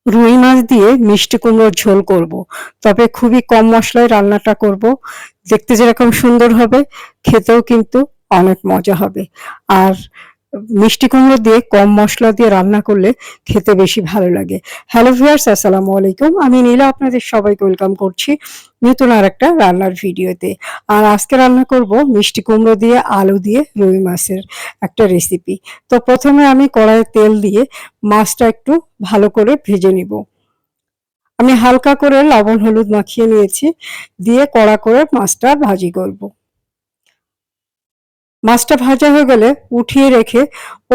রুই মাছ দিয়ে মিষ্টি কুমড়োর ঝোল করব। তবে খুবই কম মশলায় রান্নাটা করব। দেখতে যেরকম সুন্দর হবে, খেতেও কিন্তু অনেক মজা হবে। আর মিষ্টি কুমড়ো দিয়ে কম মশলা দিয়ে রান্না করলে খেতে বেশি ভালো লাগে। হ্যালো ভিউয়ার্স, আসসালামু আলাইকুম। আমি নীলা আপনাদের সবাইকে ওয়েলকাম করছি নতুন আর একটা রান্নার ভিডিওতে। আর আজকে রান্না করব মিষ্টি কুমড়ো দিয়ে আলু দিয়ে রুই মাছের একটা রেসিপি। তো প্রথমে আমি কড়াইয়ে তেল দিয়ে মাছটা একটু ভালো করে ভেজে নিব। আমি হালকা করে লবণ হলুদ মাখিয়ে নিয়েছি, দিয়ে কড়া করে মাছটা ভাজি করব। মাছটা ভাজা হয়ে গেলে উঠিয়ে রেখে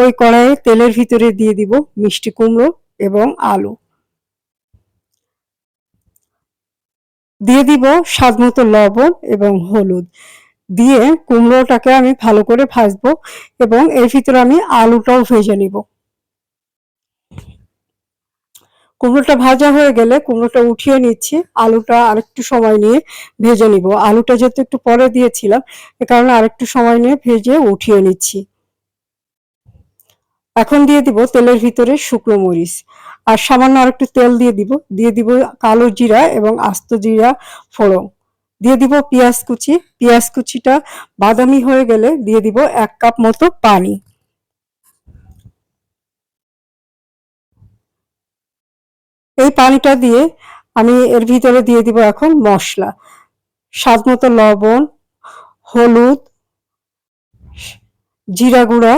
ওই কড়াইয়ে তেলের ভিতরে দিয়ে দিব মিষ্টি কুমড়ো এবং আলু, দিয়ে দিব স্বাদ মতো লবণ এবং হলুদ, দিয়ে কুমড়োটাকে আমি ভালো করে ভাজবো এবং এর ভিতরে আমি আলুটাও ভেজে নিব। কুমড়োটা ভাজা হয়ে গেলে কুমড়োটা উঠিয়ে নিচ্ছি, আলুটা আরেকটু সময় নিয়ে ভেজে নিব। আলুটা যেহেতু একটু পরে দিয়েছিলাম, এ কারণে আরেকটু সময় নিয়ে ভেজে উঠিয়ে নিচ্ছি। এখন দিয়ে দিব তেলের ভিতরে শুকনো মরিচ, আর সামান্য আরেকটু তেল দিয়ে দিব কালো জিরা এবং আস্ত জিরা ফোড়ন, দিয়ে দিব পেঁয়াজ কুচি। পেঁয়াজ কুচিটা বাদামি হয়ে গেলে দিয়ে দিব 1 কাপ মতো পানি। এই পানিটা দিয়ে আমি এর ভিতরে দিয়ে দিব এখন মশলা, স্বাদ মতো লবণ, হলুদ, জিরা গুঁড়া,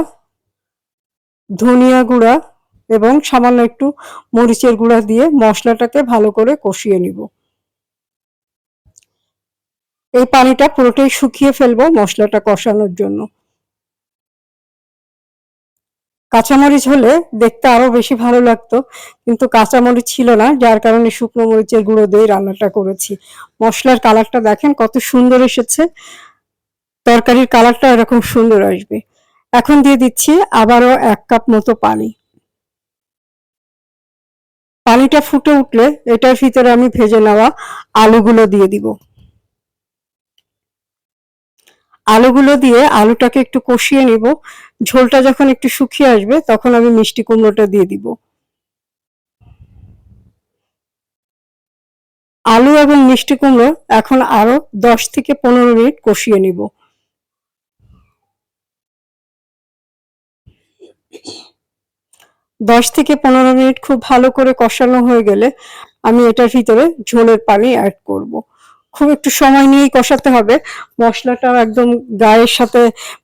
ধনিয়া গুঁড়া এবং সামান্য একটু মরিচের গুঁড়া দিয়ে মশলাটাকে ভালো করে কষিয়ে নিব। এই পানিটা পুরোটাই শুকিয়ে ফেলবো মশলাটা কষানোর জন্য। কাঁচামরিচ হলে দেখতে আরো বেশি ভালো লাগতো, কিন্তু কাঁচামরিচ ছিল না, যার কারণে শুকনো মরিচের গুঁড়ো দিয়ে রান্নাটা করেছি। মশলার কালারটা দেখেন কত সুন্দর এসেছে, তরকারির কালারটা এরকম সুন্দর আসবে। এখন দিয়ে দিচ্ছি আবারও 1 কাপ মতো পানি। পানিটা ফুটে উঠলে এটার ভিতরে আমি ভেজে নেওয়া আলুগুলো দিয়ে দিব। আলুগুলো দিয়ে আলুটাকে একটু কষিয়ে নিব। ঝোলটা যখন একটু শুকিয়ে আসবে তখন আমি মিষ্টি কুমড়োটা দিয়ে দিব। আলু এবং মিষ্টি কুমড়ো এখন আরো 10 থেকে 15 মিনিট কষিয়ে নিব। 10 থেকে 15 মিনিট খুব ভালো করে কষানো হয়ে গেলে আমি এটার ভিতরে ঝোলের পানি অ্যাড করব। খুব একটু সময় নিয়েই কষাতে হবে, মশলাটা একদম গায়ের সাথে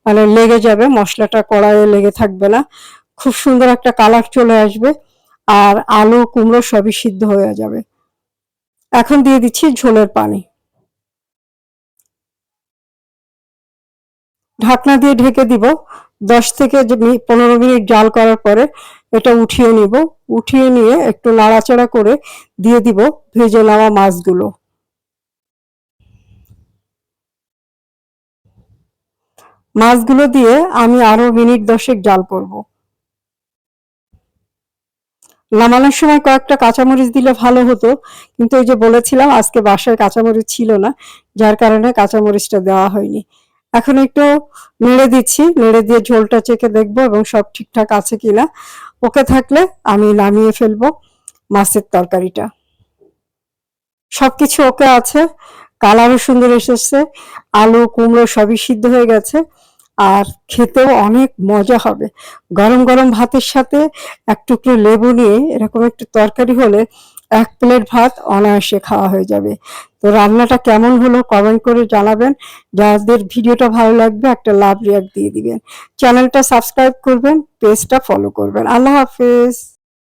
মানে লেগে যাবে, মশলাটা কড়াইয়ে লেগে থাকবে না, খুব সুন্দর একটা কালার চলে আসবে, আর আলু কুমড়ো সবই সিদ্ধ হয়ে যাবে। এখন দিয়ে দিচ্ছি ঝোলের পানি, ঢাকনা দিয়ে ঢেকে দিব। 10 থেকে 15 মিনিট জাল করার পরে এটা উঠিয়ে নিব। উঠিয়ে নিয়ে একটু নাড়াচাড়া করে দিয়ে দিব ভেজে নেওয়া মাছগুলো। মাছগুলো দিয়ে আমি আরো মিনিট 10 জাল করব। নামানোর সময় কয়েকটা কাঁচামরিচ দিলে ভালো হতো, কিন্তু ওই যে বলেছিলাম আজকে বাসায় কাঁচামরিচ ছিল না, যার কারণে কাঁচামরিচটা দেওয়া হয়নি। এখন একটু নেড়ে দিচ্ছি, নেড়ে দিয়ে ঝোলটা চেখে দেখবো এবং সব ঠিকঠাক আছে কিনা। ওকে থাকলে আমি নামিয়ে ফেলবো মাছের তরকারিটা। সবকিছু ওকে আছে, কালারও সুন্দর এসেছে, আলু কুমড়ো সবই সিদ্ধ হয়ে গেছে, আর খেতেও অনেক মজা হবে। গরম গরম ভাতের সাথে এক টুকরো লেবু নিয়ে এরকম একটু তরকারি হলে 1 প্লেট ভাত অনায়াসে খাওয়া হয়ে যাবে। তো রান্নাটা কেমন হলো কমেন্ট করে জানাবেন। যাদের ভিডিওটা ভালো লাগবে একটা লাভ রিয়াক্ট দিয়ে দিবেন। চ্যানেলটা সাবস্ক্রাইব করবেন, পেজটা ফলো করবেন। আল্লাহ হাফেজ।